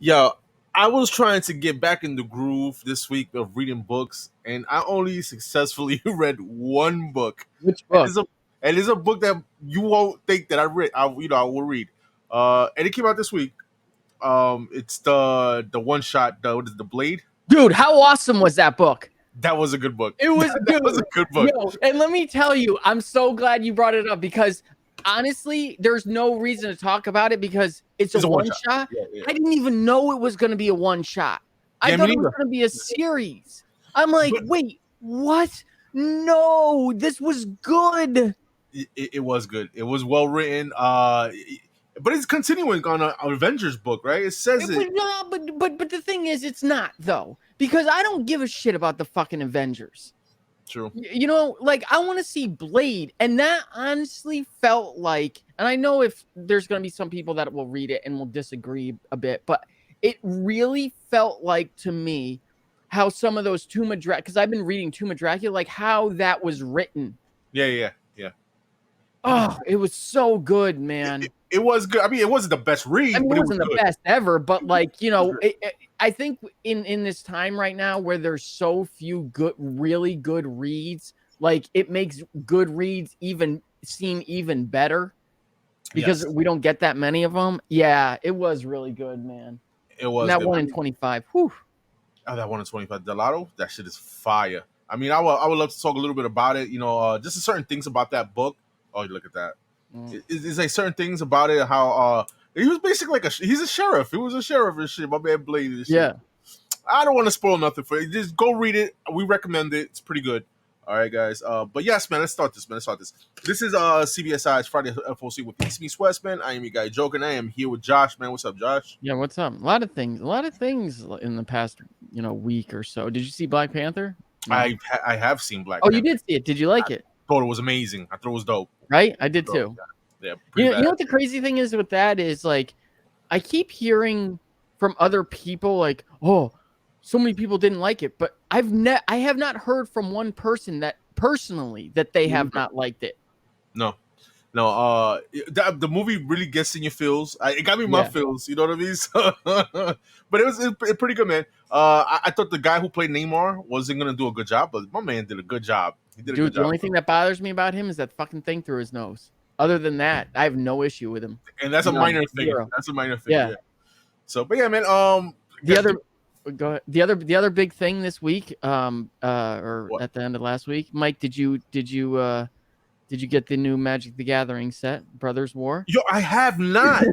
Yo, I was trying to get back in the groove this week of reading books, and I only successfully read one book. Which And book? it's a book that you won't think that I read. I will read. And it came out this week. It's the one shot. What is it, the Blade? Dude, how awesome was that book? That was a good book. It was That was a good book. Yo, and let me tell you, I'm so glad you brought it up because honestly, there's no reason to talk about it because it's a one shot. Yeah. I didn't even know it was going to be a one shot. I thought it was going to be a series. I'm like, wait, what? No, this was good. It was good. It was well written. But it's continuing on an Avengers book, right? It says it. But the thing is, it's not though, because I don't give a shit about the fucking Avengers. True. You know, like I want to see Blade, and that honestly felt like, and I know if there's going to be some people that will read it and will disagree a bit, but it really felt like to me how some of those Tomb of Dracula, because I've been reading Tomb of Dracula, like how that was written. Yeah. Oh, it was so good, man. It was good. I mean, it wasn't the best read. I mean, but it wasn't the best ever, but like, you know, Sure. I think in this time right now where there's so few really good reads, like it makes good reads seem even better because we don't get that many of them. Yeah, it was really good, man. It was. And that one in 25. Whew. Oh, that one in 25. Delado, that shit is fire. I mean, I would love to talk a little bit about it. You know, just certain things about that book. Oh, you look at that. It's like certain things about it. How he was basically like he's a sheriff. He was a sheriff and shit. My man Blade and shit. Yeah. I don't want to spoil nothing for you. Just go read it. We recommend it. It's pretty good. All right, guys. But yes, man, let's start this, This is CBSI's Friday FOC with East Meets West, man. I am your guy, Joking. I am here with Josh, man. What's up, Josh? Yeah, what's up? A lot of things in the past, week or so. Did you see Black Panther? No. I have seen Black Panther. You did see it. Did you like it? I thought it was amazing. I thought it was dope. Right? I did too. Yeah. You know what the crazy thing is with that is, like, I keep hearing from other people, like, oh, so many people didn't like it, but I have not heard from one person that personally that they have not liked it. No. The movie really gets in your feels. It got me in my feels. You know what I mean? So, but it was pretty good, man. I thought the guy who played Neymar wasn't gonna do a good job, but my man did a good job. He did a good job. The only thing that bothers me about him is that fucking thing through his nose. Other than that, I have no issue with him. And that's a minor thing. Zero. That's a minor thing. Yeah. So, but yeah, man. The other big thing this week, or at the end of last week, Mike, did you get the new Magic the Gathering set, Brothers War? Yo, I have not.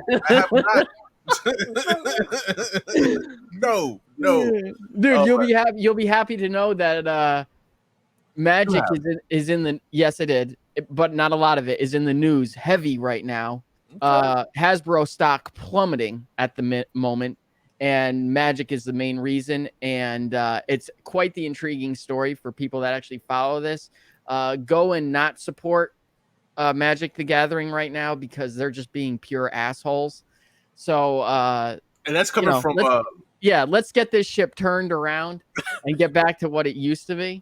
No. Dude, you'll be happy to know that Magic is in the yes, I did, but not a lot of it is in the news heavy right now. Okay. Hasbro stock plummeting at the moment, and Magic is the main reason. And it's quite the intriguing story for people that actually follow this. Go and not support Magic the Gathering right now because they're just being pure assholes. So and that's coming from let's get this ship turned around and get back to what it used to be.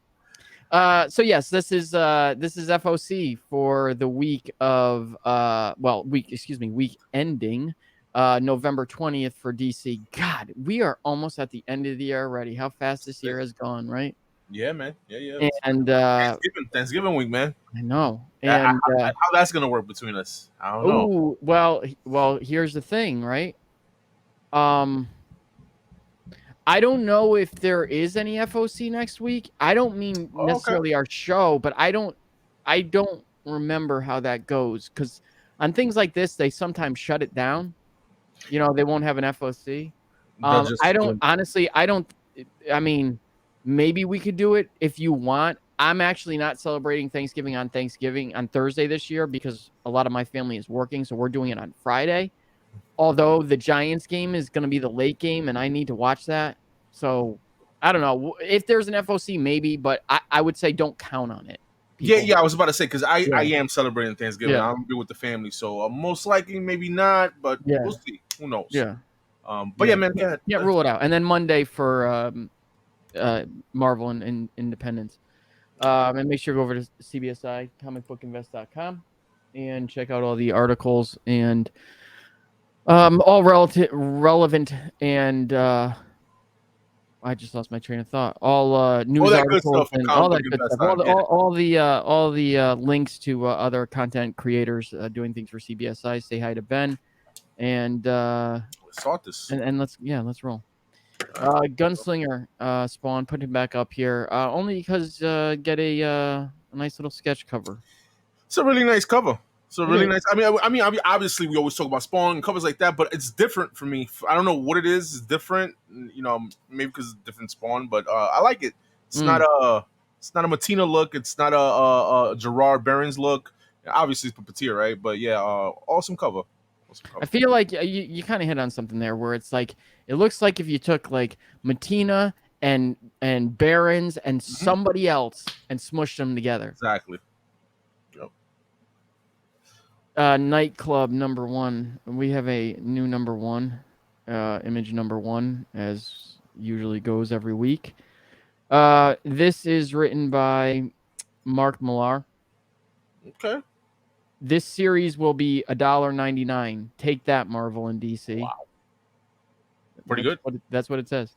So yes, this is FOC for the week of week ending November 20th for DC. God, we are almost at the end of the year already. How fast this year has gone, right? Yeah, man. Yeah. And Thanksgiving week, man. I know. And how that's gonna work between us, I don't know. Well, here's the thing, right? I don't know if there is any FOC next week. I don't mean necessarily our show, but I don't remember how that goes because on things like this, they sometimes shut it down. You know, they won't have an FOC. I mean, maybe we could do it if you want. I'm actually not celebrating Thanksgiving on Thursday this year because a lot of my family is working, so we're doing it on Friday. Although the Giants game is going to be the late game, and I need to watch that. So, I don't know. If there's an FOC, maybe, but I would say don't count on it. People. Yeah, I was about to say, because I am celebrating Thanksgiving. I'm going to be with the family, so most likely, maybe not, but we'll see. Who knows? Yeah. But yeah, man. Rule it out. And then Monday for Marvel and Independence. And make sure to go over to CBSI, comicbookinvest.com, and check out all the articles and All relevant, and I just lost my train of thought. All news articles and all that good stuff. All the links to other content creators doing things for CBSI. Say hi to Ben, and let's roll. Gunslinger Spawn, put him back up here only because get a nice little sketch cover. It's a really nice cover. So really nice. I mean, obviously we always talk about Spawn and covers like that, but it's different for me. I don't know what it is. It's different, maybe because it's different Spawn, but I like it. It's not a Matina look. It's not a Gerard Behrens look. Obviously, it's Puppeteer, right? But yeah, awesome cover. I feel like you kind of hit on something there, where it's like it looks like if you took like Matina and Behrens and somebody else and smushed them together. Exactly. Nightclub number 1. We have a new number 1, image number 1, as usually goes every week. This is written by Mark Millar. Okay. This series will be $1.99. Take that, Marvel and DC. Wow. Pretty good. That's what it says.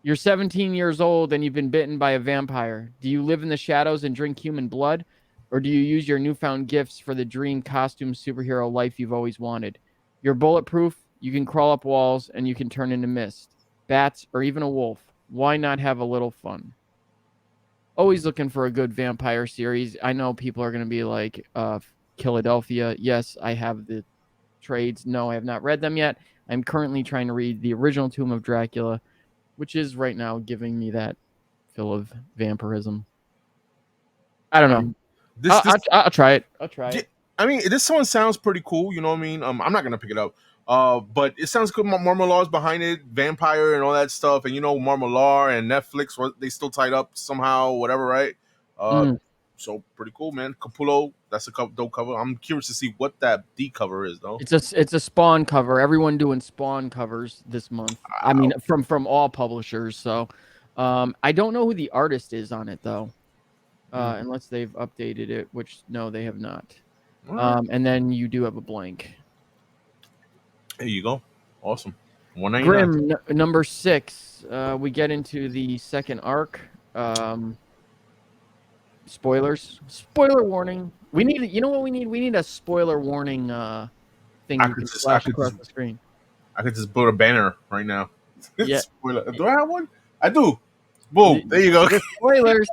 You're 17 years old and you've been bitten by a vampire. Do you live in the shadows and drink human blood? Or do you use your newfound gifts for the dream costume superhero life you've always wanted? You're bulletproof, you can crawl up walls, and you can turn into mist, bats, or even a wolf. Why not have a little fun? Always looking for a good vampire series. I know people are going to be like, Philadelphia. Yes, I have the trades. No, I have not read them yet. I'm currently trying to read the original Tomb of Dracula, which is right now giving me that feel of vampirism. I don't know. I'll try it. I mean, this one sounds pretty cool. You know what I mean? I'm not gonna pick it up. But it sounds good. Marmallar's behind it, vampire and all that stuff, and Marmallar and Netflix, they still tied up somehow, whatever, right? So pretty cool, man. Capullo, that's a dope cover. I'm curious to see what that D cover is, though. It's a Spawn cover. Everyone doing Spawn covers this month. Wow. I mean, from all publishers. So, I don't know who the artist is on it though. Unless they've updated it, which no, they have not. And then you do have a blank. There you go. Awesome. Grim number 6. We get into the second arc. Spoilers. Spoiler warning. We need. You know what we need? We need a spoiler warning thing you can flash across the screen. I could just put a banner right now. Yeah. Spoiler. Do I have one? I do. Boom. There you go. Spoilers.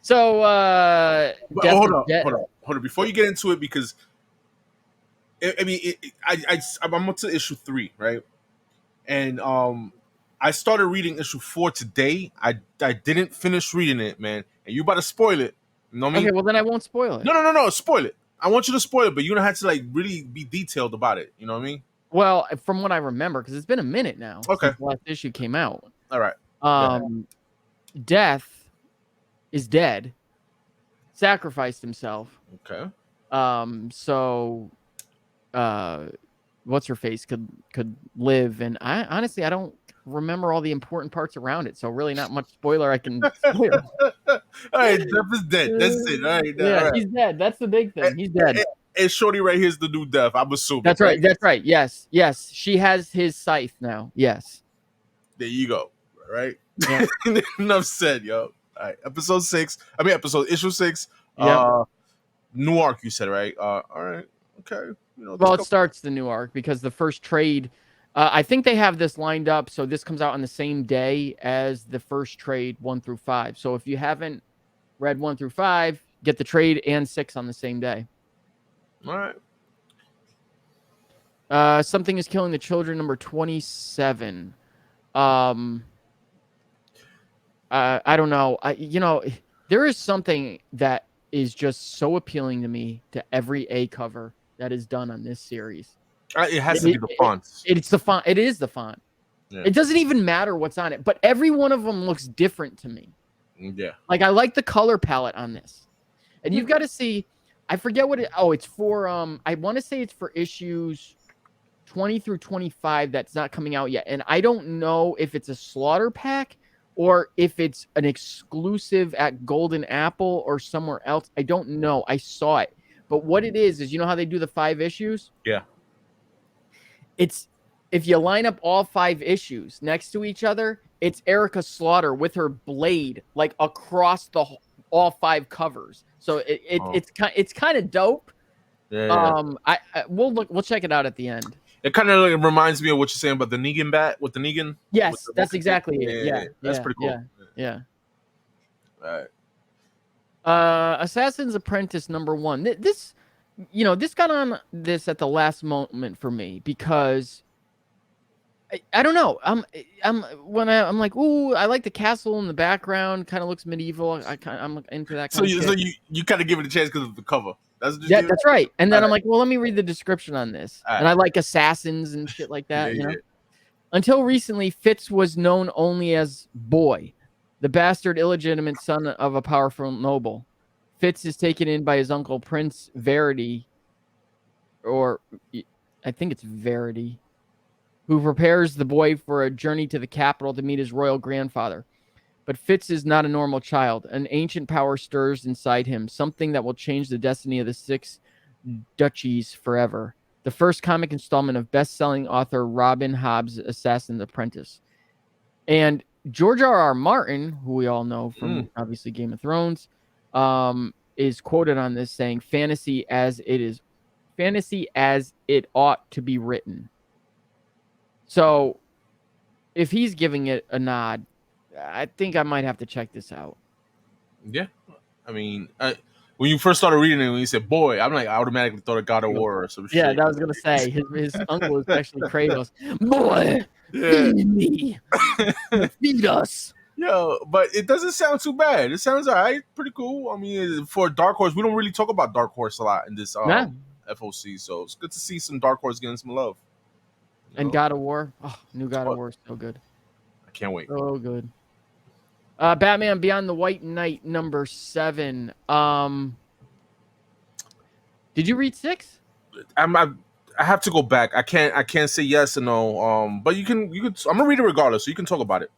So, hold on. Before you get into it, because I'm up to issue 3, right? And I started reading issue 4 today. I didn't finish reading it, man. And you about to spoil it. You know what I mean? Okay, well then I won't spoil it. No. Spoil it. I want you to spoil it, but you're gonna have to like really be detailed about it. You know what I mean? Well, from what I remember, because it's been a minute now. Okay. Since the last issue came out. All right. Death is dead. Sacrificed himself. Okay. So what's her face could live, and I honestly don't remember all the important parts around it, so really not much spoiler I can spoil. All right, Death is dead. That's it. All right. Yeah, all right. He's dead. That's the big thing. He's dead. And Shorty right here is the new Death, I'm assuming. That's right. That's right. Yes. She has his scythe now. Yes. There you go. Right? Yeah. Enough said, yo. All right. Issue 6. Yep. New arc, you said, right? All right. Okay. Well, it starts the new arc because the first trade, I think they have this lined up, so this comes out on the same day as the first trade 1 through 5. So if you haven't read 1 through 5, get the trade and 6 on the same day. All right. Something is Killing the Children, number 27. I don't know. There is something that is just so appealing to me to every A cover that is done on this series. It has to be the font. It's the font. It is the font. Yeah. It doesn't even matter what's on it, but every one of them looks different to me. Yeah. Like I like the color palette on this. And you've got to see, I forget what it's for. I want to say it's for issues 20 through 25 that's not coming out yet. And I don't know if it's a slaughter pack or if it's an exclusive at Golden Apple or somewhere else. I don't know. I saw it. But what it is you know how they do the 5 issues? Yeah. It's if you line up all 5 issues next to each other, it's Erica Slaughter with her blade like across all 5 covers. So it's kind of dope. Yeah. We'll check it out at the end. It kind of reminds me of what you're saying about the Negan bat with the Negan. Yes, the that's exactly it. Yeah, that's pretty cool. Yeah. All right. Assassin's Apprentice #1. This got on this at the last moment for me because I don't know. I'm like, ooh, I like the castle in the background. Kind of looks medieval. I'm into that kind of shit. So you kind of give it a chance because of the cover. That's right. And then I'm like, well, let me read the description on this. And I like assassins and shit like that. You know. Until recently, Fitz was known only as Boy, the bastard illegitimate son of a powerful noble. Fitz is taken in by his uncle Prince Verity, or I think it's Verity, who prepares the boy for a journey to the capital to meet his royal grandfather. But Fitz is not a normal child. An ancient power stirs inside him, something that will change the destiny of the 6 duchies forever. The first comic installment of best-selling author Robin Hobb's Assassin's Apprentice. And George R.R. Martin, who we all know from obviously Game of Thrones, is quoted on this saying, fantasy as it ought to be written. So if he's giving it a nod, I think I might have to check this out. Yeah. I mean, when you first started reading it, when you said boy, I'm like, I automatically thought of God of War or some shit. Yeah, that was going to say. His uncle is actually Kratos. Boy, feed me. Feed us. Yeah, but it doesn't sound too bad. It sounds all right. Pretty cool. I mean, for Dark Horse, we don't really talk about Dark Horse a lot in this FOC, so it's good to see some Dark Horse getting some love. And God of War. Oh, new God of War is so good. I can't wait. So good. Batman Beyond the White Knight #7. Did you read 6? I have to go back. I can't say yes or no. But you can. I'm gonna read it regardless, so you can talk about it.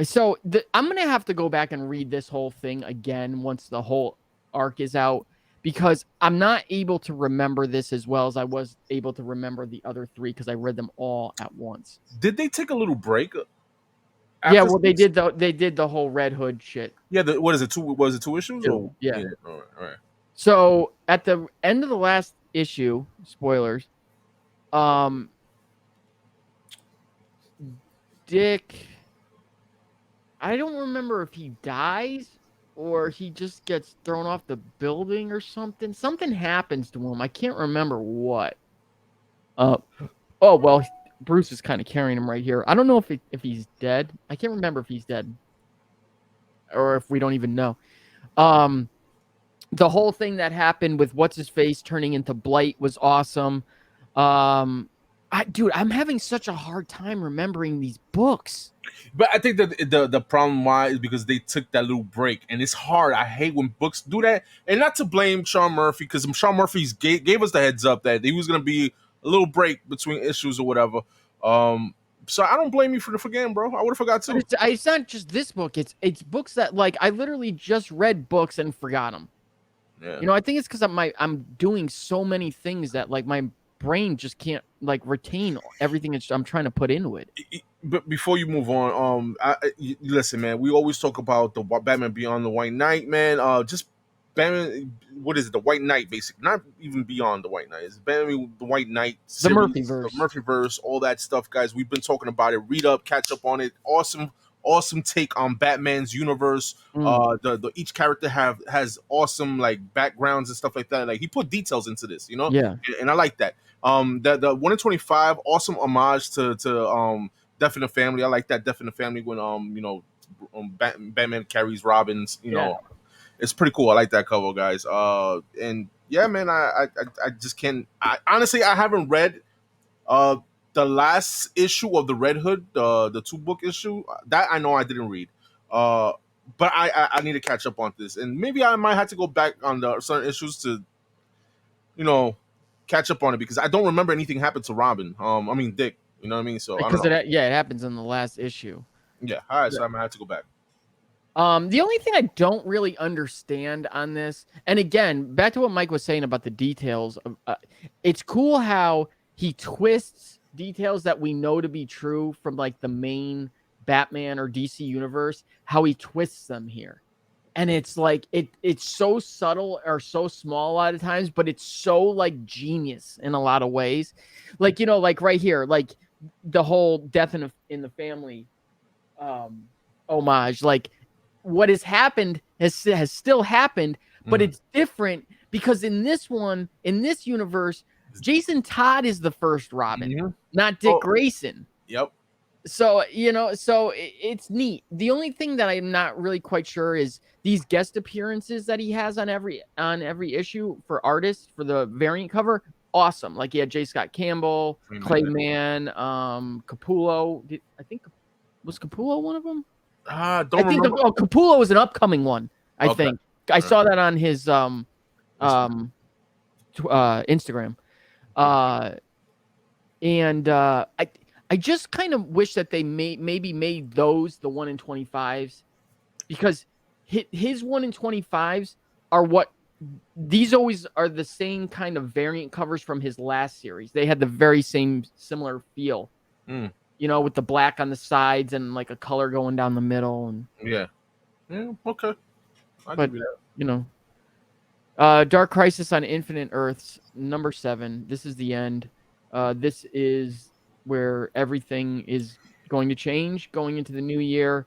So I'm gonna have to go back and read this whole thing again once the whole arc is out, because I'm not able to remember this as well as I was able to remember the other 3 because I read them all at once. Did they take a little break? Yeah, well, they did the whole Red Hood shit. Yeah, what is it? Was it 2 issues? 2. Or? Yeah. All right. So at the end of the last issue, spoilers, Dick, I don't remember if he dies or he just gets thrown off the building or something. Something happens to him. I can't remember what. Bruce is kind of carrying him right here. I don't know if he's dead. I can't remember if he's dead or if we don't even know. The whole thing that happened with what's his face turning into Blight was awesome. I'm having such a hard time remembering these books. But I think that the problem why is because they took that little break, and it's hard. I hate when books do that, and not to blame Sean Murphy, because Sean Murphy gave us the heads up that he was going to be a little break between issues or whatever. So I don't blame you for forgetting, bro. I would have forgot too. It's not just this book. It's books that like I literally just read books and forgot them. Yeah. I think it's because I'm doing so many things that like my brain just can't like retain everything I'm trying to put into it. But before you move on, listen, man. We always talk about the Batman Beyond the White Knight, man. Just Batman. What is it? The White Knight, basically. Not even Beyond the White Knight. It's Batman the White Knight series, the Murphyverse, all that stuff, guys. We've been talking about it. Read up, catch up on it. Awesome take on Batman's universe. The each character has awesome like backgrounds and stuff like that. Like he put details into this, Yeah, and I like that. The 1 in 25, awesome homage to Death in the Family. I like that Death in the Family when Batman carries Robin's. It's pretty cool. I like that cover, guys. And yeah, man, I just can't. Honestly, I haven't read the last issue of the Red Hood, the 2-book issue. That I know I didn't read. But I need to catch up on this, and maybe I might have to go back on the certain issues to, catch up on it, because I don't remember anything happened to Robin. Dick. You know what I mean? So because it happens in the last issue. Yeah. All right. So I'm gonna have to go back. The only thing I don't really understand on this, and again, back to what Mike was saying about the details, it's cool how he twists details that we know to be true from like the main Batman or DC universe, how he twists them here. And it's like it's so subtle or so small a lot of times, but it's so like genius in a lot of ways. Like, you know, like right here, like the whole death in the family homage, like what has happened has still happened, but it's different because in this universe, Jason Todd is the first Robin, not Dick Grayson. Yep. So, you know, so it's neat. The only thing that I'm not really quite sure is these guest appearances that he has on every issue for artists for the variant cover. Awesome. Like he had J. Scott Campbell, Clayman, Capullo. I think was Capullo one of them? Don't remember. Capullo was an upcoming one. I think I saw that on his Instagram. I just kind of wish that they maybe made those the 1 in 25s, because his 1 in 25s are what these always are, the same kind of variant covers from his last series. They had the very similar feel. You know, with the black on the sides and like a color going down the middle. And okay. But you know, Dark Crisis on Infinite Earths, number 7. This is the end. This is where everything is going to change going into the new year,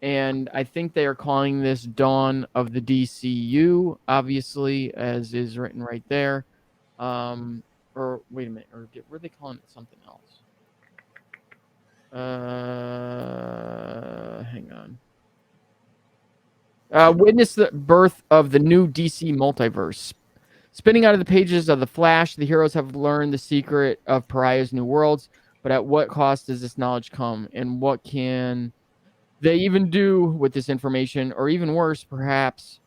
and I think they are calling this Dawn of the DCU, obviously, as is written right there. Or wait a minute, or were they calling it something else? Hang on. Witness the birth of the new DC multiverse. Spinning out of the pages of The Flash, the heroes have learned the secret of Pariah's new worlds, but at what cost does this knowledge come? And what can they even do with this information? Or even worse, perhaps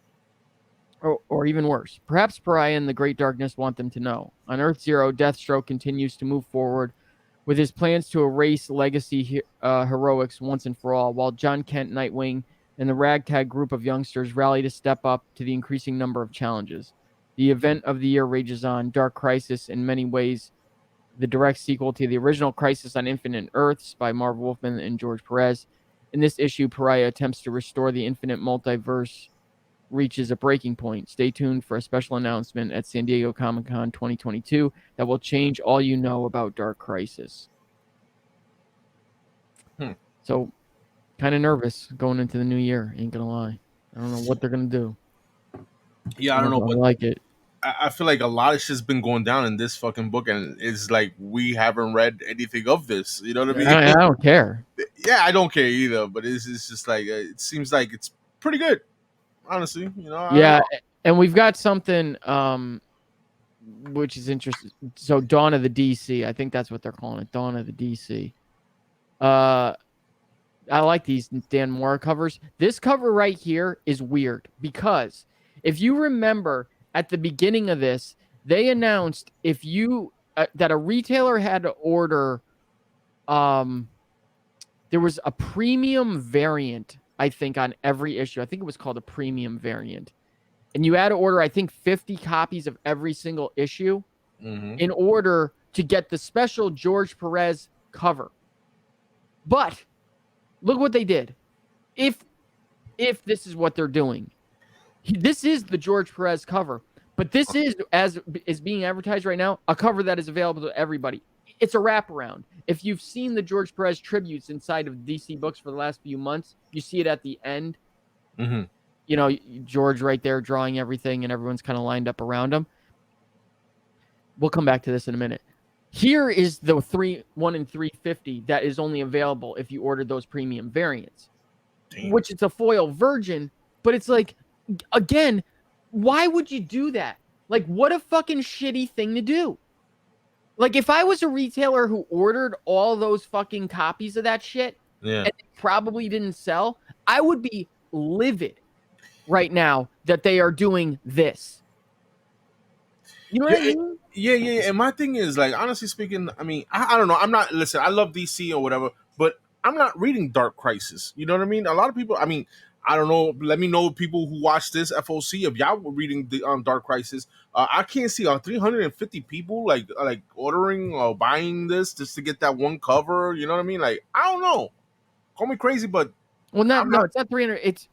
Pariah and the Great Darkness want them to know. On Earth Zero, Deathstroke continues to move forward with his plans to erase legacy heroics once and for all, while John Kent, Nightwing, and the ragtag group of youngsters rally to step up to the increasing number of challenges. The event of the year rages on. Dark Crisis, in many ways, the direct sequel to the original Crisis on Infinite Earths by Marv Wolfman and George Perez. In this issue, Pariah attempts to restore the infinite multiverse, reaches a breaking point. Stay tuned for a special announcement at San Diego Comic-Con 2022 that will change all you know about Dark Crisis. So, kind of nervous going into the new year, ain't gonna lie. I don't know what they're gonna do. Yeah, I don't know, but like it. I feel like a lot of shit's been going down in this fucking book, and it's like we haven't read anything of this. You know what I mean? I don't care. Yeah, I don't care either, but it's just like it seems like it's pretty good, honestly. You know? Yeah, and we've got something which is interesting. So, Dawn of the DC, I think that's what they're calling it, Dawn of the DC. I like these Dan Mora covers. This cover right here is weird because if you remember at the beginning of this, they announced if you that a retailer had to order, there was a premium variant, I think, on every issue. I think it was called a premium variant. And you had to order, I think, 50 copies of every single issue in order to get the special George Perez cover. But look what they did. If this is what they're doing, this is the George Perez cover, but this is, as is being advertised right now, a cover that is available to everybody. It's a wraparound. If you've seen the George Perez tributes inside of DC books for the last few months, you see it at the end. You know, George right there drawing everything, and everyone's kind of lined up around him. We'll come back to this in a minute. Here is the 1 in 350 that is only available if you ordered those premium variants. Damn. Which it's a foil virgin, but it's like, again, why would you do that? Like, what a fucking shitty thing to do. Like, if I was a retailer who ordered all those fucking copies of that shit and it probably didn't sell, I would be livid right now that they are doing this. You know what I mean? Yeah. And my thing is, like, honestly speaking, I mean, I don't know. I'm not, listen, I love DC or whatever, but I'm not reading Dark Crisis. You know what I mean? A lot of people, I mean, I don't know. Let me know, people who watch this FOC, if y'all were reading the Dark Crisis. I can't see 350 people like ordering or buying this just to get that one cover. You know what I mean? Like, I don't know. Call me crazy, but it's not 300.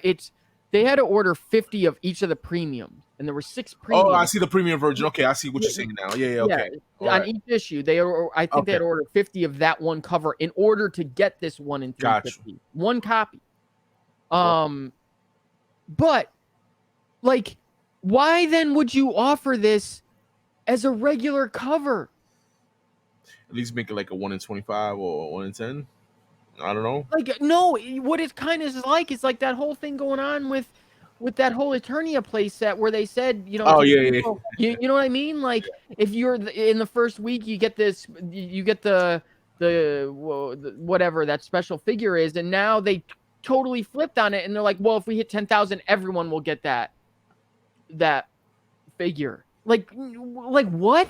It's they had to order 50 of each of the premiums, and there were 6 premiums. Oh, I see the premium version. Okay, I see what you're saying now. Yeah, okay. On each issue, they had ordered 50 of that one cover in order to get this 1 in 350. One copy. But like, why then would you offer this as a regular cover? At least make it like a 1 in 25 or 1 in 10. I don't know. Like, no, what it kind of is like that whole thing going on with that whole Eternia play set where they said, you know, people, you know what I mean? Like, if you're in the first week, you get this, you get the whatever that special figure is, and now they totally flipped on it, and they're like, well, if we hit 10,000, everyone will get that figure. Like what?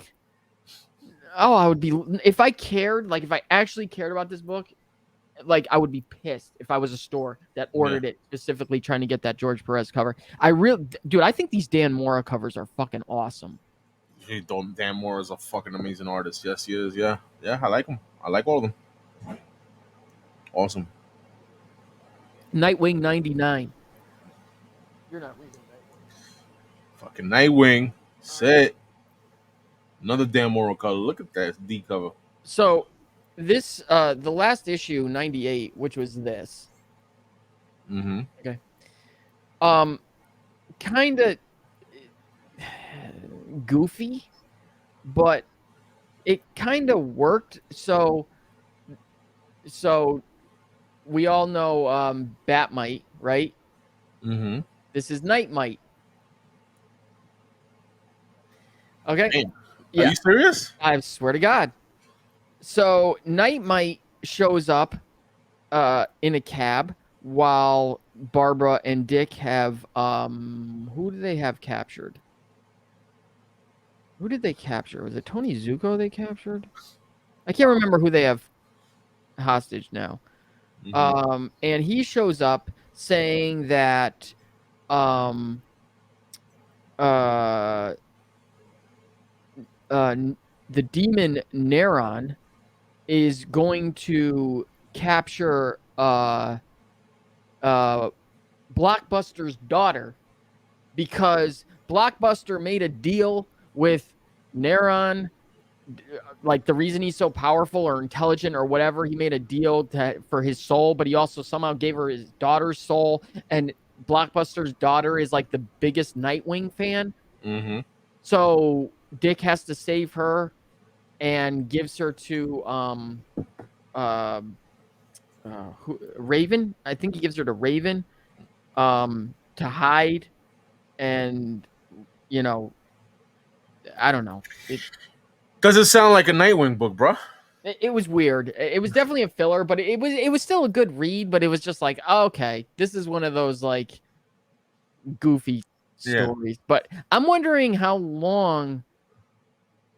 Oh, I would be, if I actually cared about this book, like, I would be pissed if I was a store that ordered it specifically trying to get that George Perez cover. Dude, I think these Dan Mora covers are fucking awesome. Hey, Dan Mora is a fucking amazing artist. Yes, he is. Yeah, I like him. I like all of them. Awesome. Nightwing 99. You're not reading Nightwing. Fucking Nightwing. Sit. Another Dan Mora cover. Look at that D cover. So this the last issue 98, which was this. Mm-hmm. Okay. Kind of goofy, but it kind of worked. So we all know Batmite, right? Mm-hmm. This is Nightmite. Okay. Man, are you serious? I swear to God. So Nightmite shows up in a cab while Barbara and Dick have who do they have captured? Who did they capture? Was it Tony Zuko they captured? I can't remember who they have hostage now. Mm-hmm. And he shows up saying that the demon Neron is going to capture Blockbuster's daughter because Blockbuster made a deal with Neron. Like, the reason he's so powerful or intelligent or whatever, he made a deal for his soul, but he also somehow gave her his daughter's soul. And Blockbuster's daughter is like the biggest Nightwing fan. Mm-hmm. So Dick has to save her and gives her to Raven. I think he gives her to Raven to hide. And, you know, I don't know. Doesn't sound like a Nightwing book, bro. It was weird. It was definitely a filler, but it was still a good read. But it was just like, oh, okay, this is one of those like goofy stories. But I'm wondering how long.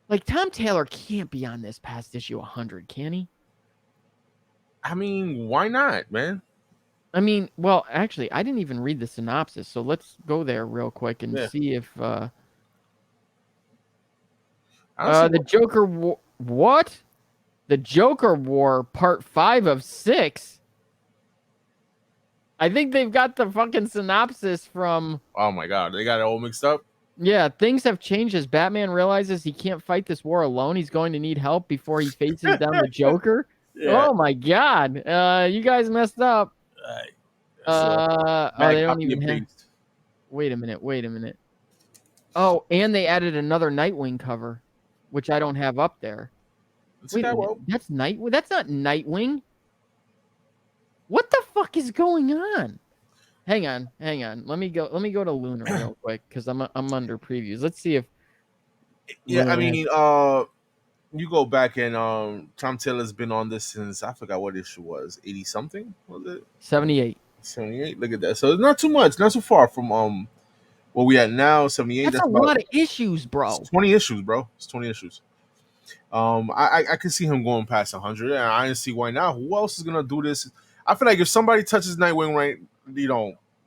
Like, Tom Taylor can't be on this past issue 100, can he? I mean, why not, man? I mean, well, actually, I didn't even read the synopsis, so let's go there real quick and see if the Joker War. What? The Joker War Part 5 of 6? I think they've got the fucking synopsis from... Oh my God, they got it all mixed up? Yeah, things have changed as Batman realizes he can't fight this war alone. He's going to need help before he faces down the Joker. Yeah. Oh my God. You guys messed up. They don't even have... Wait a minute. Oh, and they added another Nightwing cover, which I don't have up there. Wait a minute. That's Nightwing. That's not Nightwing. What the fuck is going on? Hang on. Let me go to Lunar real quick because I'm under previews. Let's see if. Yeah, Lunar... I mean, you go back and Tom Taylor's been on this since I forgot what issue was. 80 something was it? 78. 78. Look at that. So it's not too much, not too far from where we at now. 78. That's a lot of issues, bro. It's 20 issues, bro. It's 20 issues. I can see him going past 100, and I didn't see why not. Who else is gonna do this? I feel like if somebody touches Nightwing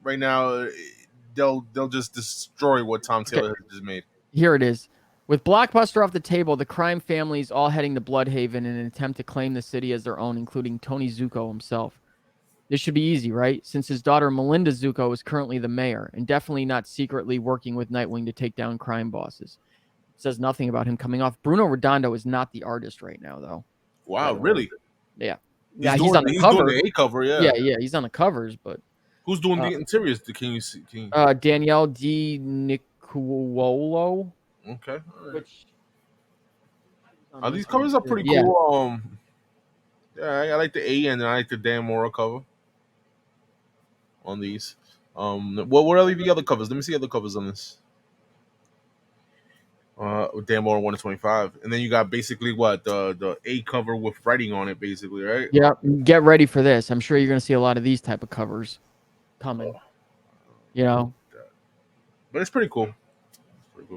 right now they'll just destroy what Tom Taylor has just made. Here it is. With Blockbuster off the table, the crime family is all heading to Bloodhaven in an attempt to claim the city as their own, including Tony Zuko himself. This should be easy, right? Since his daughter Melinda Zuko is currently the mayor and definitely not secretly working with Nightwing to take down crime bosses. It says nothing about him coming off. Bruno Redondo is not the artist right now, though. Wow, really? Yeah. He's on the cover. Doing the A cover, yeah. Yeah, he's on the covers, but who's doing the interiors? Can you see? Danielle D. Nicuolo. Okay. All right. Which these covers are pretty cool. Yeah, I like the A and I like the Dan Mora cover on these. What are the other covers? Let me see the other covers on this. Dan Mora 125, and then you got basically what the A cover with writing on it, basically, right? Yeah, get ready for this. I'm sure you're going to see a lot of these type of covers coming. But it's pretty cool.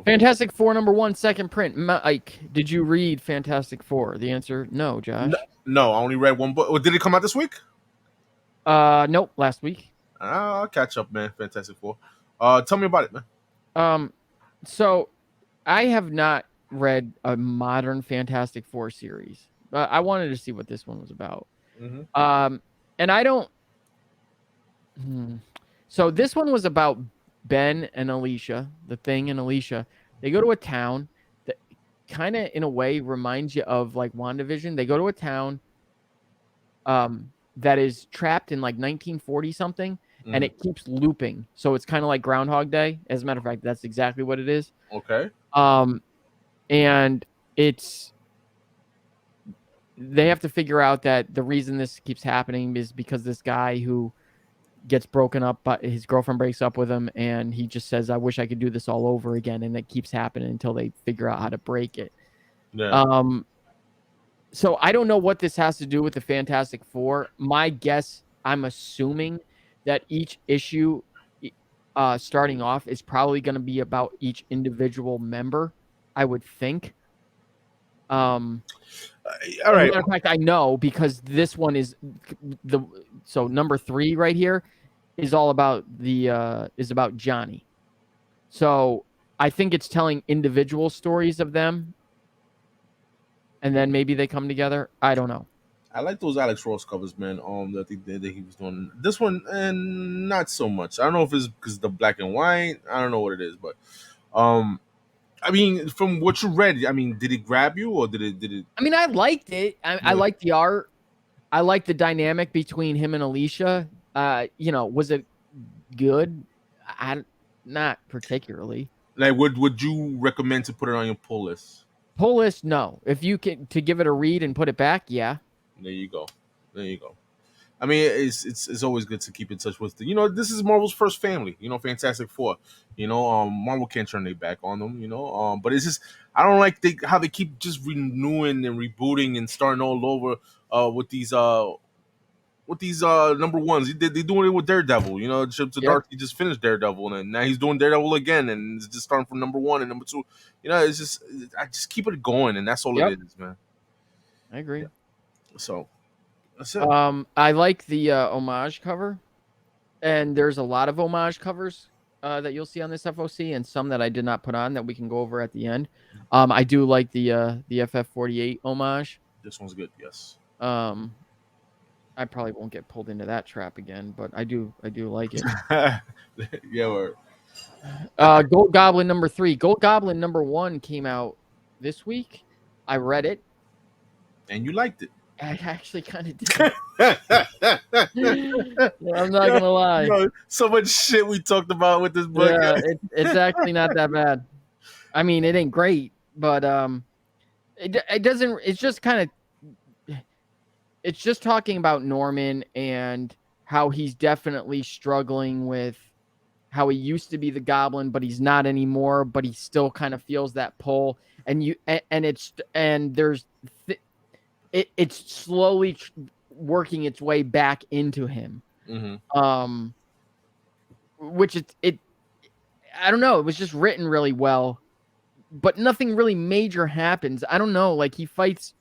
Fantastic Four #1 second print. Mike, did you read Fantastic Four? The answer, no, Josh. No, I only read one book. Did it come out this week? Nope, last week. I'll catch up, man. Fantastic Four. Tell me about it, man. So I have not read a modern Fantastic Four series. I wanted to see what this one was about. Mm-hmm. And I don't. So this one was about Ben and Alicia, the Thing and Alicia. They go to a town that kind of, in a way, reminds you of like WandaVision. They go to a town that is trapped in like 1940 something, and it keeps looping. So it's kind of like Groundhog Day. As a matter of fact, that's exactly what it is. Okay. And they have to figure out that the reason this keeps happening is because this guy who gets broken up, but his girlfriend breaks up with him, and he just says, I wish I could do this all over again. And it keeps happening until they figure out how to break it. Yeah. So I don't know what this has to do with the Fantastic Four. My guess, I'm assuming that each issue starting off is probably going to be about each individual member, I would think. All right. In fact, I know because this one is so #3 right here is all about is about Johnny. So I think it's telling individual stories of them, and then maybe they come together. I don't know. I like those Alex Ross covers, man. That he was doing this one, and not so much. I don't know if it's because the black and white. I don't know what it is, but I mean, from what you read, I mean, did it grab you or did it? I mean, I liked it. I liked the art. I liked the dynamic between him and Alicia. Was it good? Not particularly. Like, would you recommend to put it on your pull list? Pull list, no. If you can to give it a read and put it back, yeah. There you go. I mean, it's always good to keep in touch with this is Marvel's first family, Fantastic Four. Marvel can't turn their back on them, but it's just I don't like how they keep just renewing and rebooting and starting all over with these #1s. They're doing it with Daredevil, Chip Zdarsky just finished Daredevil and now he's doing Daredevil again and it's just starting from #1 and #2. It's just I just keep it going and that's all it is, man. I agree. Yeah. So that's it. I like the homage cover, and there's a lot of homage covers that you'll see on this FOC, and some that I did not put on that we can go over at the end. I do like the FF48 homage. This one's good, yes. I probably won't get pulled into that trap again, but I do like it. Yeah. Word. Gold Goblin #3. Gold Goblin #1 came out this week. I read it, and you liked it. I actually kind of did. I'm not gonna lie. So much shit we talked about with this book. Yeah, it's actually not that bad. I mean, it ain't great, but it doesn't. It's just kind of. It's just talking about Norman and how he's definitely struggling with how he used to be the Goblin, but he's not anymore. But he still kind of feels that pull, it's slowly working its way back into him. Mm-hmm. Which I don't know. It was just written really well, but nothing really major happens. I don't know. Like he fights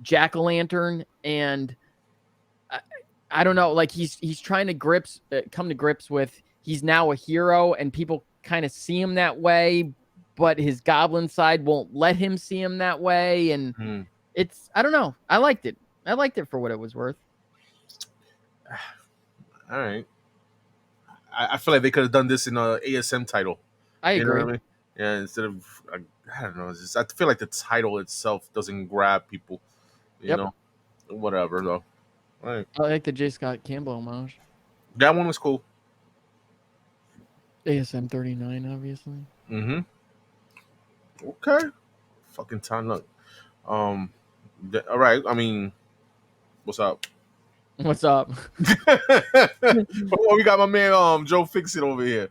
Jack-o'-lantern and I don't know. Like he's trying to come to grips with he's now a hero, and people kind of see him that way, but his goblin side won't let him see him that way, and it's I don't know. I liked it. I liked it for what it was worth. All right. I feel like they could have done this in a ASM title. I agree. You know what I mean? Yeah, instead of I don't know. It's just, I feel like the title itself doesn't grab people. You know, whatever though. All right. I like the J. Scott Campbell homage. That one was cool. ASM 39, obviously. Mm-hmm. Okay. Fucking time. Look. All right. I mean, what's up? What's up? Well, we got my man Joe Fixit over here.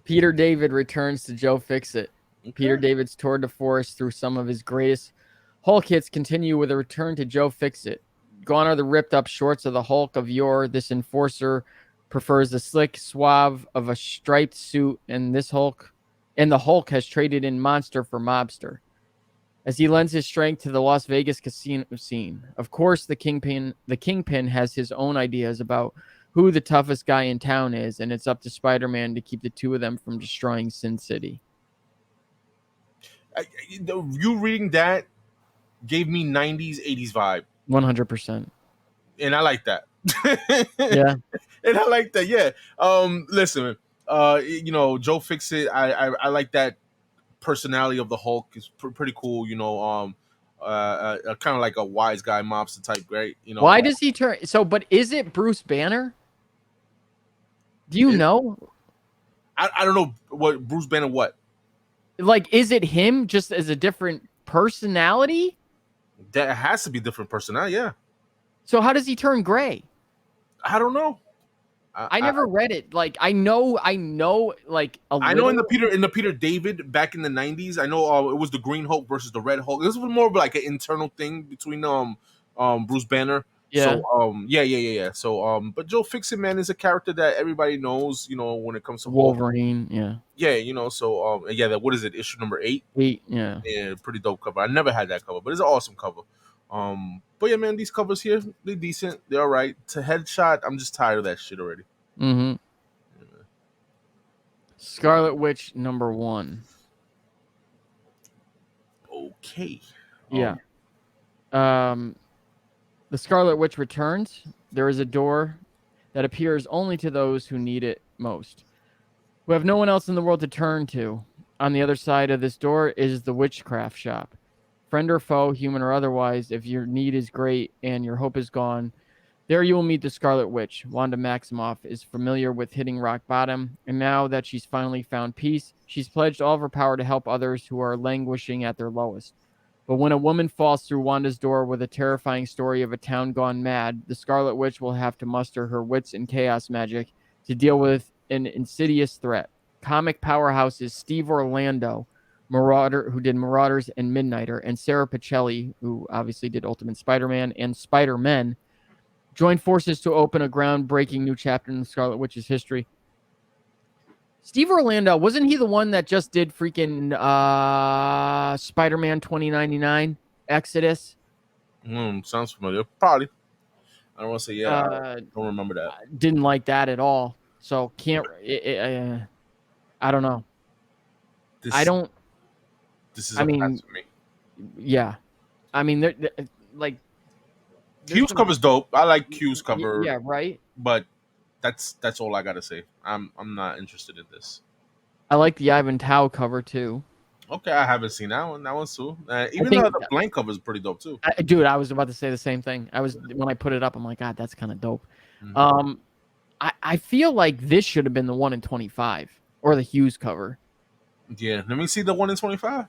Peter David returns to Joe Fixit. Okay. Peter David's tour de force through some of his greatest Hulk hits continue with a return to Joe Fixit. Gone are the ripped up shorts of the Hulk of yore. This enforcer prefers the slick suave of a striped suit, and the Hulk has traded in monster for mobster as he lends his strength to the Las Vegas casino scene. Of course, the Kingpin has his own ideas about who the toughest guy in town is, and it's up to Spider-Man to keep the two of them from destroying Sin City. You reading that gave me 90s, 80s vibe. 100%. And I like that. Yeah. And I like that. Yeah. Listen, Joe Fixit, I like that personality of the Hulk is pretty cool, kind of like a wise guy mobster type, great. Why does he turn but is it Bruce Banner? Do you know? I don't know what Bruce Banner what? Like, is it him just as a different personality? That has to be different personality, yeah. So how does he turn gray? I don't know. I never read it. Like I know like I know in the Peter David back in the 90s, I know it was the Green Hulk versus the Red Hulk. This was more of like an internal thing between Bruce Banner. Yeah. So yeah. So but Joe Fixit, man, is a character that everybody knows, when it comes to Wolverine, Hulk. Yeah, so what is it? Issue number 8? 8, yeah. Yeah, pretty dope cover. I never had that cover, but it's an awesome cover. But yeah, man, these covers here, they're decent. They're all right. To Headshot, I'm just tired of that shit already. Mm-hmm. Yeah. Scarlet Witch number 1. Okay. Yeah. The Scarlet Witch returns. There is a door that appears only to those who need it most, who have no one else in the world to turn to. On the other side of this door is the witchcraft shop. Friend or foe, human or otherwise, if your need is great and your hope is gone, there you will meet the Scarlet Witch. Wanda Maximoff is familiar with hitting rock bottom, and now that she's finally found peace, she's pledged all of her power to help others who are languishing at their lowest. But when a woman falls through Wanda's door with a terrifying story of a town gone mad, the Scarlet Witch will have to muster her wits and chaos magic to deal with an insidious threat. Comic powerhouses Steve Orlando, who did Marauders and Midnighter, and Sarah Pacelli, who obviously did Ultimate Spider-Man and Spider-Men, joined forces to open a groundbreaking new chapter in the Scarlet Witch's history. Steve Orlando, wasn't he the one that just did freaking Spider-Man 2099 Exodus? Sounds familiar. Probably. I don't want to say I don't remember that. Didn't like that at all. So can't. I don't know. I don't. This is a pass for me. Yeah, I mean, like Q's cover's dope. I like Q's cover. Yeah, right. But that's all I gotta say. I'm not interested in this. I like the Ivan Tao cover too. Okay, I haven't seen that one. That one's too. Even though the blank cover is pretty dope too. Dude, I was about to say the same thing. When I put it up, I'm like, God, that's kind of dope. Mm-hmm. I feel like this should have been the 1 in 25 or the Hughes cover. Yeah, let me see the 1 in 25.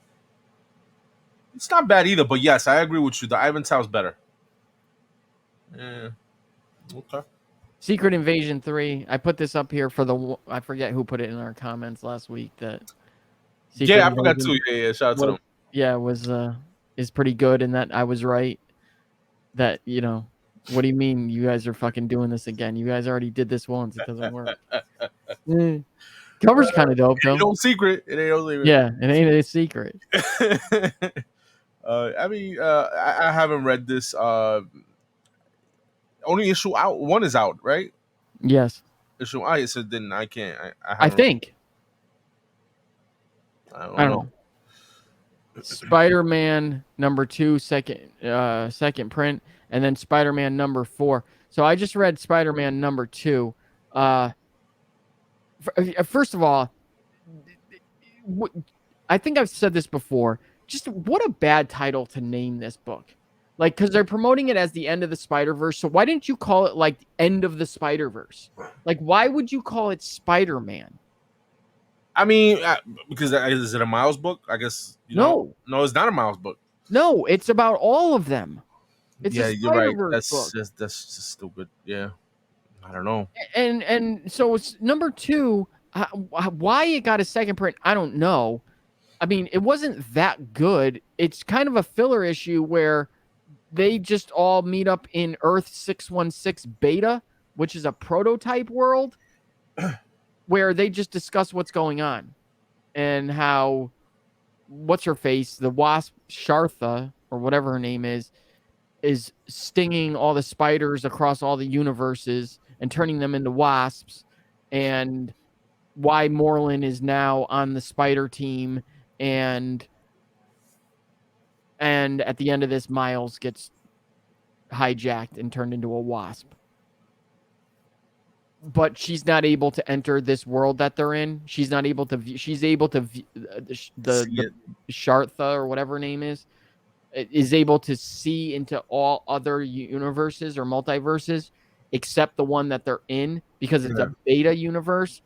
It's not bad either, but yes, I agree with you. The Ivan Tao's better. Yeah. Okay. Secret Invasion 3. I put this up here for I forget who put it in our comments last week. That Secret I forgot too. Yeah. Shout out to them. Yeah, is pretty good, and that I was right. That what do you mean you guys are fucking doing this again? You guys already did this once. It doesn't work. Cover's kind of dope though. It ain't no secret. Yeah, it ain't a secret. I haven't read this. Only issue out. One is out, right? Yes. Issue I said then I can't. I think. I I don't don't know. know. Spider-Man #2 second print, and then Spider-Man #4. So I just read Spider-Man #2. First of all, I think I've said this before. Just what a bad title to name this book. Like, because they're promoting it as the end of the Spider-Verse. So why didn't you call it like End of the Spider-Verse? Like, why would you call it Spider-Man? I mean, because is it a Miles book? I guess No, it's not a Miles book. No, it's about all of them. It's a You're right. Spider-Verse book. That's just stupid. Yeah, I don't know. And so it's #2. Why it got a second print, I don't know. I mean, it wasn't that good. It's kind of a filler issue where they just all meet up in Earth 616 Beta, which is a prototype world, where they just discuss what's going on and how what's her face, the Wasp Shartha or whatever her name is stinging all the spiders across all the universes and turning them into wasps, and why Moreland is now on the spider team, and at the end of this, Miles gets hijacked and turned into a wasp. But she's not able to enter this world that they're in. She's not able to view, she's able to view, the Shartha or whatever her name is able to see into all other universes or multiverses except the one that they're in, because it's a beta universe.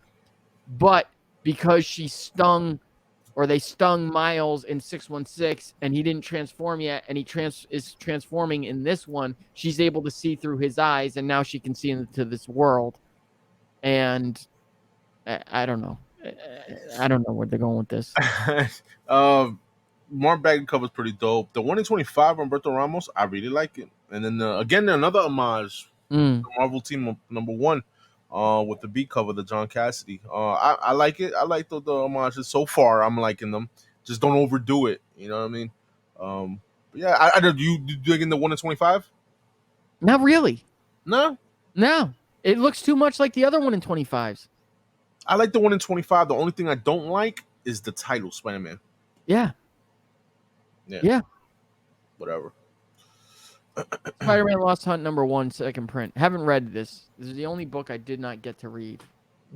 But because they stung Miles in 616 and he didn't transform yet, and he is transforming in this one, she's able to see through his eyes, and now she can see into this world. And I don't know. I don't know where they're going with this. Mark Bagley cover's pretty dope. The 1 in 25 Humberto Ramos, I really like it. And then again, another homage to Marvel Team #1 with the B cover, the John Cassidy. I like it. I like the homages so far. I'm liking them. Just don't overdo it. You know what I mean? But yeah, I do you dig in the 1 in 25? Not really. No. It looks too much like the other 1 in 25s. I like the 1 in 25. The only thing I don't like is the title, Spider-Man. Yeah. Whatever. Spider-Man Lost Hunt #1 second print. Haven't read this. This is the only book I did not get to read.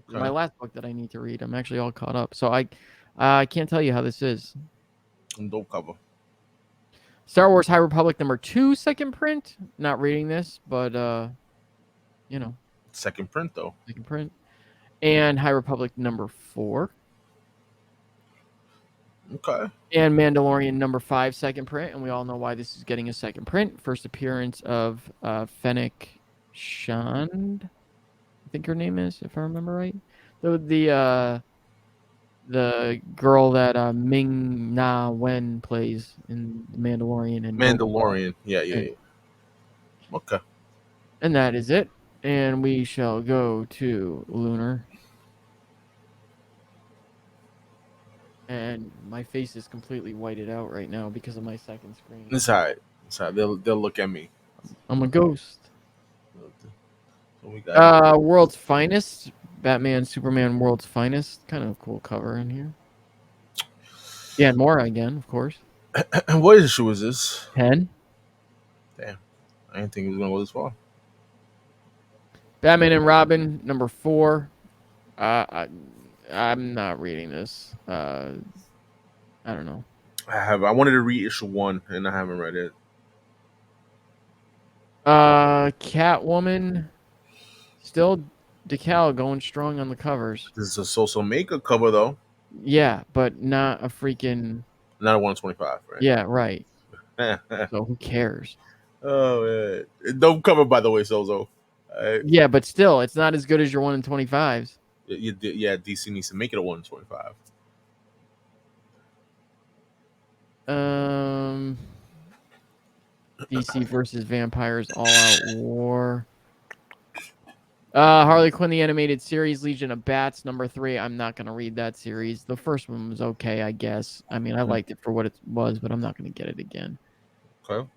Okay. My last book that I need to read. I'm actually all caught up. So I can't tell you how this is. Dope cover. Star Wars High Republic #2 second print. Not reading this, but second print though. Second print. And High Republic #4. Okay. And Mandalorian #5 second print, and we all know why this is getting a second print. First appearance of Fennec Shand, I think her name is, if I remember right. The girl that Ming-Na Wen plays in The Mandalorian and Mandalorian. Yeah. Okay. And that is it. And we shall go to Lunar. And my face is completely whited out right now because of my second screen. It's all right. They'll look at me. I'm a ghost. So we got World's Finest. Batman, Superman, World's Finest. Kind of a cool cover in here. Yeah, and more again, of course. What issue is this? 10. Damn. I didn't think it was going to go this far. Batman and Robin, #4. I'm not reading this. I don't know. I wanted to read issue 1, and I haven't read it. Catwoman, still Decal going strong on the covers. This is a Sosa Maker cover, though. Yeah, but not a freaking... Not a 1 in 25, right? Yeah, right. So who cares? Oh, man. Dope cover, by the way, Sozo. Yeah, but still, it's not as good as your 1 in 25s. Yeah, DC needs to make it a 1 in 25. DC versus Vampires All Out War. Harley Quinn, the animated series, Legion of Bats, #3. I'm not going to read that series. The first one was okay, I guess. I mean, I liked it for what it was, but I'm not going to get it again. Okay.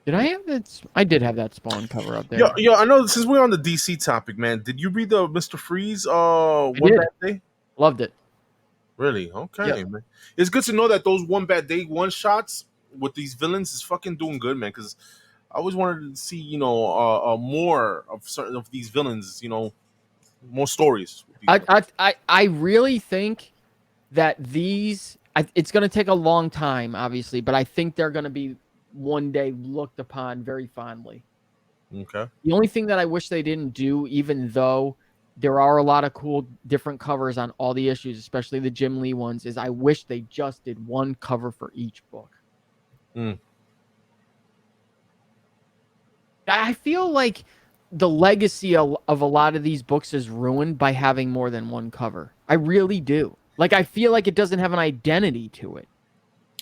Did I have that? I did have that Spawn cover up there. Yeah. I know. Since we're on the DC topic, man, did you read the Mr. Freeze One Bad Day? Loved it. Really? Okay, man. It's good to know that those One Bad Day one shots with these villains is fucking doing good, man. Because I always wanted to see, more of certain of these villains. More stories. I really think that it's going to take a long time, obviously, but I think they're going to be one day looked upon very fondly. Okay. The only thing that I wish they didn't do, even though there are a lot of cool different covers on all the issues, especially the Jim Lee ones, is I wish they just did one cover for each book. I feel like the legacy of a lot of these books is ruined by having more than one cover. I really do. Like, I feel like it doesn't have an identity to it.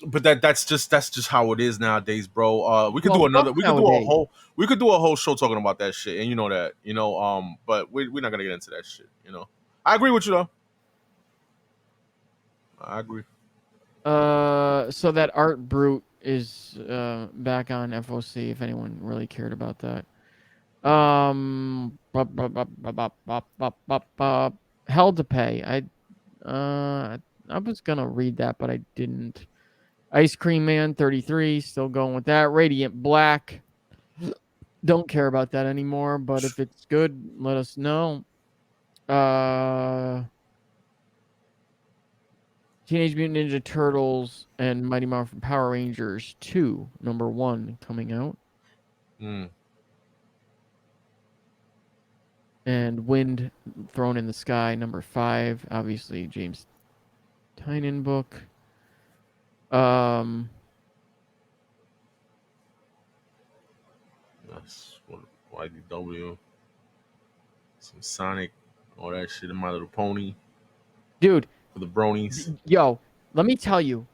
But that's just how it is nowadays, bro. We could do a whole show talking about that shit, and you know that, but we're not gonna get into that shit, I agree with you though. I agree. So that Art Brute is back on FOC if anyone really cared about that. Hell to Pay. I was gonna read that, but I didn't. Ice Cream Man 33, still going with that. Radiant Black. Don't care about that anymore, but if it's good, let us know. Teenage Mutant Ninja Turtles and Mighty Morphin Power Rangers 2, number 1, coming out. And Wind Thrown in the Sky, number 5. Obviously, James Tynion book. That's YDW. Some Sonic, all that shit in My Little Pony. Dude. For the bronies. Yo, let me tell you.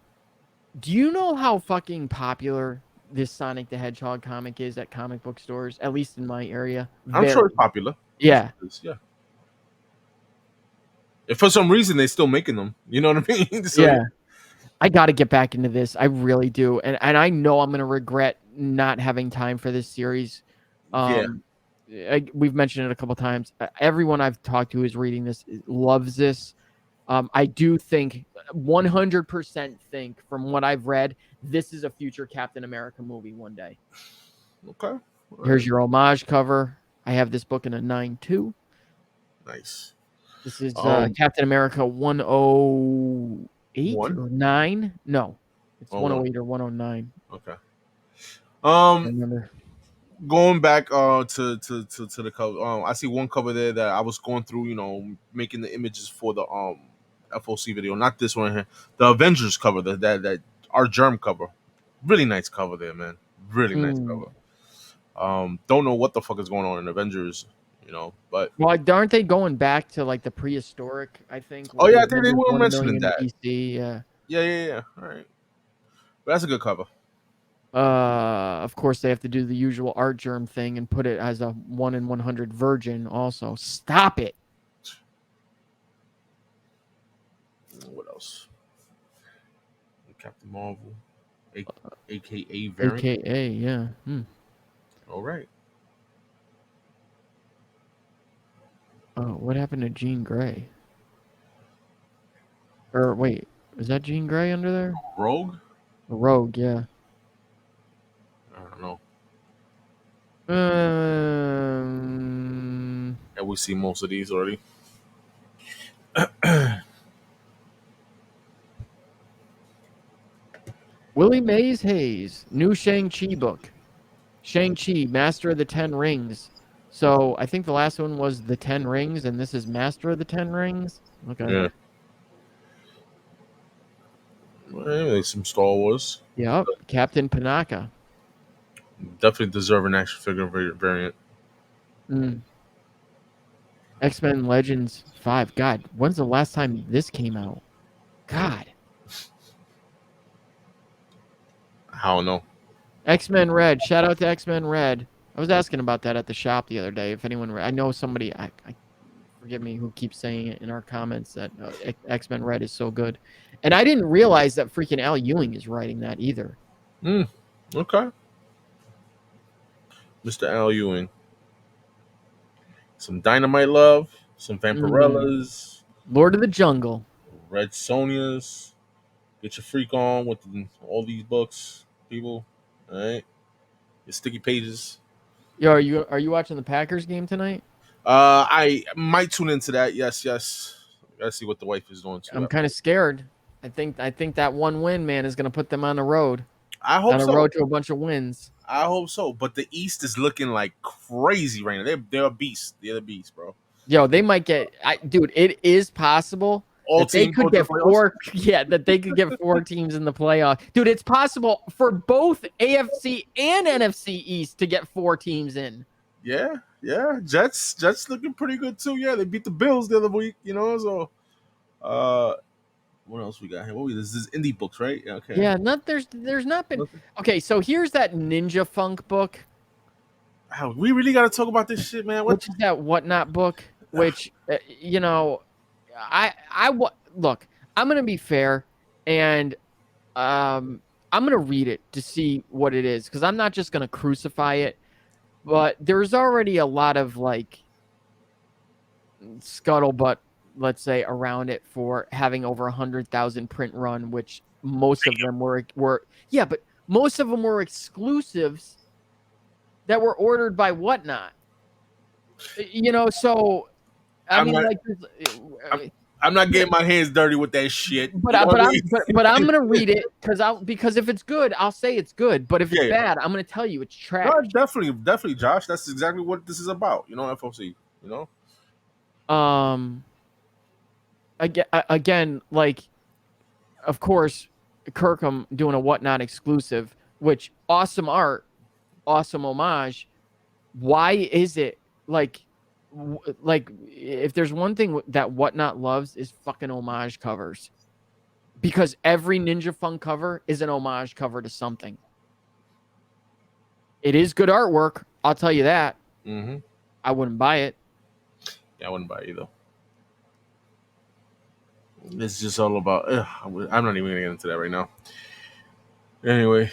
Do you know how fucking popular this Sonic the Hedgehog comic is at comic book stores, at least in my area? I'm sure it's popular. Yeah. Yeah. If for some reason they're still making them, you know what I mean? So, yeah. I got to get back into this. I really do. And I know I'm going to regret not having time for this series. We've mentioned it a couple times. Everyone I've talked to who's reading this loves this. I do think 100% think from what I've read, this is a future Captain America movie one day. Okay. Here's your homage cover. I have this book in a 9.2. Nice. This is Captain America 108 or 9? No, it's 108 or 109. Okay. Going back to the cover, I see one cover there that I was going through, making the images for the FOC video. Not this one here, the Avengers cover, that our Germ cover. Really nice cover there, man. Really nice cover. Don't know what the fuck is going on in Avengers, but aren't they going back to like the prehistoric? I think. Oh yeah, I think they were mentioning that. DC, yeah. All right, but that's a good cover. Of course, they have to do the usual Art Germ thing and put it as a 1 in 100 virgin. Also, stop it. What else? Captain Marvel, AKA variant. AKA, yeah. All right. Oh, what happened to Jean Grey? Or wait, is that Jean Grey under there? Rogue? Rogue, yeah. I don't know. Yeah, we see most of these already. Willie Mays Hayes, new Shang-Chi book. Shang-Chi, Master of the 10 Rings. So I think the last one was The 10 Rings, and this is Master of the 10 Rings. Okay. Yeah. Well, some Star Wars. Yep. Captain Panaka. Definitely deserve an action figure variant. X-Men Legends 5. God, when's the last time this came out? God. I don't know. X-Men Red. Shout out to X-Men Red. I was asking about that at the shop the other day. If anyone, I know somebody, I forgive me, who keeps saying it in our comments that X-Men Red is so good. And I didn't realize that freaking Al Ewing is writing that either. Okay. Mr. Al Ewing. Some Dynamite Love, some Vampirellas, Lord of the Jungle, Red Sonias. Get your freak on with all these books, people. All right, your sticky pages. Yo, are you watching the Packers game tonight? I might tune into that. Yes, yes. Gotta see what the wife is doing too. I'm kind of scared. I think that one win, man, is gonna put them on the road. I hope On a so. road to a bunch of wins. I hope so. But the East is looking like crazy right now. They're a beast. They're the beast, bro. Yo, they might get. Dude, it is possible All that they teams could go to get the playoffs? four. Yeah, that they could get 4 teams in the playoff. Dude, it's possible for both AFC and NFC East to get 4 teams in. Yeah, yeah. Jets looking pretty good too. Yeah, they beat the Bills the other week. You know, so what else we got here? This is indie books, right? Yeah, okay. Yeah, there's not been. Okay, so here's that Ninja Funk book. We really got to talk about this shit, man. Which is that Whatnot book? Which you know, look. I'm gonna be fair, and I'm gonna read it to see what it is, because I'm not just gonna crucify it. But there's already a lot of like scuttlebutt, let's say, around it for having over 100,000 print run, which most of them were but most of them were exclusives that were ordered by Whatnot. You know, so I'm not getting my hands dirty with that shit. But I'm gonna read it because if it's good, I'll say it's good. But if it's bad, I'm gonna tell you it's trash. No, definitely, Josh. That's exactly what this is about. You know, FOC. You know. Again, like, of course, Kirkham doing a Whatnot exclusive, which awesome art, awesome homage. Why is it like if there's one thing that Whatnot loves is fucking homage covers, because every Ninja Funk cover is an homage cover to something. It is good artwork, I'll tell you that. Mm-hmm. I wouldn't buy it. Yeah, I wouldn't buy it either. It's just all about. I'm not even gonna get into that right now. Anyway,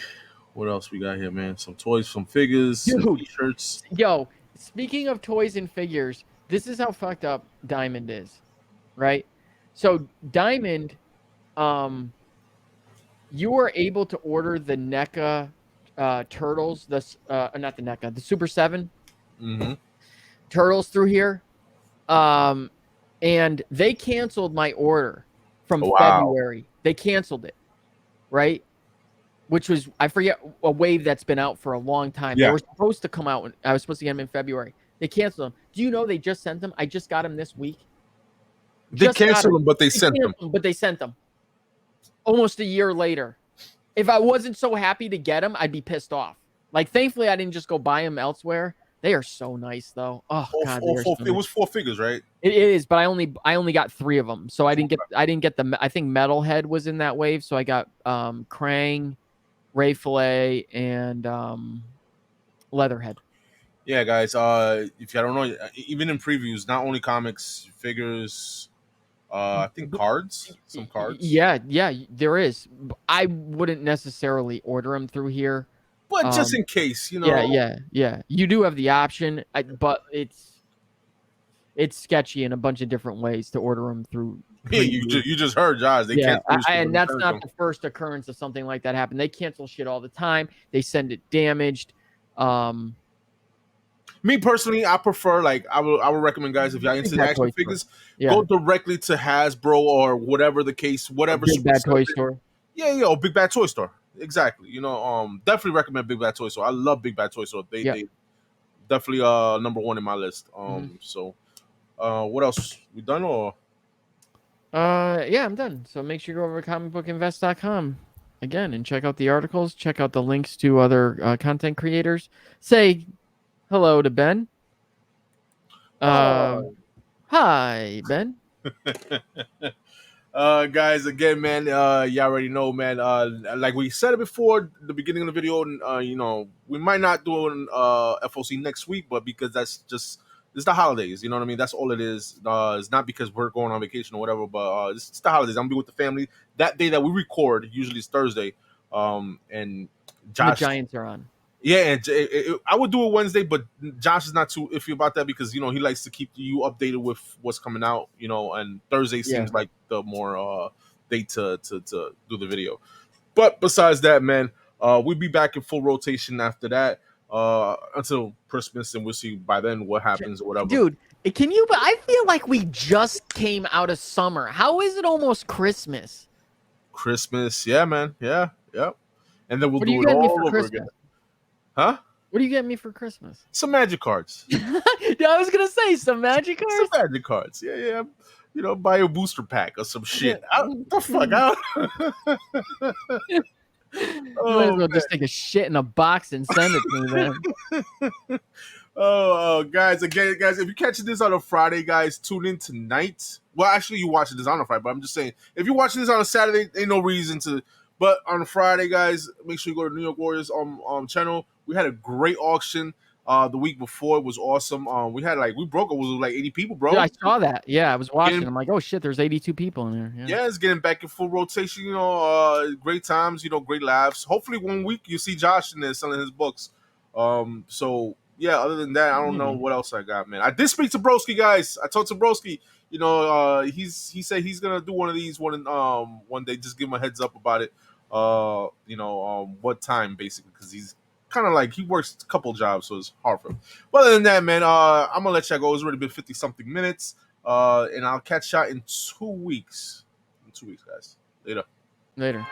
what else we got here, man? Some toys, some figures, some t-shirts. Yo, speaking of toys and figures, this is how fucked up Diamond is, right? So Diamond, you were able to order the NECA turtles, not the NECA, the Super 7 turtles through here, and they canceled my order from February. They canceled it, right? Which was, I forget, a wave that's been out for a long time. Yeah. They were supposed to come out. I was supposed to get them in February. They canceled them. Do you know they just sent them? I just got them this week. They canceled them, but they sent them. But they sent them almost a year later. If I wasn't so happy to get them, I'd be pissed off. Like, thankfully, I didn't just go buy them elsewhere. They are so nice, though. Oh God, it was 4 figures, right? It is, but I only got 3 of them, so I didn't get the. I think Metalhead was in that wave, so I got Krang, Ray Fillet, and Leatherhead. Yeah, guys. If you don't know, even in previews, not only comics, figures, I think cards, some cards. Yeah, there is. I wouldn't necessarily order them through here, but just in case, you know. Yeah. You do have the option, but it's sketchy in a bunch of different ways to order them through. Yeah, you just heard, Josh. They can't. And that's not the first occurrence of something like that happen. They cancel shit all the time. They send it damaged. Me personally, I prefer, like, I would recommend, guys, if y'all into the action figures, go directly to Hasbro or whatever the case, whatever. Big Bad Toy Store. Yeah, Big Bad Toy Store. Exactly. You know, definitely recommend Big Bad Toy Store. I love Big Bad Toy Store. They definitely number 1 in my list. So what else? We done or? Yeah, I'm done. So make sure you go over to comicbookinvest.com again and check out the articles, check out the links to other content creators. Say hello to Ben. Hi, Ben. Guys, again, man, you already know, man. Like we said it before the beginning of the video, you know, we might not do an FOC next week, but because it's the holidays, you know what I mean? That's all it is. It's not because we're going on vacation or whatever, but it's the holidays. I'm gonna be with the family that day that we record. Usually it's Thursday. And Josh, the Giants are on. Yeah, and I would do it Wednesday, but Josh is not too iffy about that because he likes to keep you updated with what's coming out. And Thursday seems like the more date to do the video. But besides that, man, we'll be back in full rotation after that until Christmas, and we'll see by then what happens or whatever. Dude, I feel like we just came out of summer. How is it almost Christmas? Christmas, yeah, man, yeah. And then we'll do it all over again. Huh? What are you getting me for Christmas? Some magic cards. Yeah, I was gonna say some magic cards. Some magic cards. Yeah. Buy a booster pack or some shit. The fuck out. You might as well just take a shit in a box and send it to me, man. Guys, if you're catching this on a Friday, guys, tune in tonight. Well, actually, you're watching this on a Friday, but I'm just saying, if you're watching this on a Saturday, ain't no reason to. But on a Friday, guys, make sure you go to New York Warriors channel. We had a great auction the week before. It was awesome. We broke it. Was like 80 people, bro. Yeah, I saw that. Yeah, I was watching. I'm like, oh shit, there's 82 people in there. Yeah, it's getting back in full rotation. Great times. Great laughs. Hopefully, 1 week you see Josh in there selling his books. So yeah. Other than that, I don't know what else I got, man. I did speak to Broski, guys. I talked to Broski. He said he's gonna do one of these one day. Just give him a heads up about it. What time basically, because he's kind of like he works a couple jobs, so it's hard for him. But other than that, man, I'm gonna let y'all go. It's already been 50-something minutes, and I'll catch y'all in 2 weeks. In 2 weeks, guys. Later.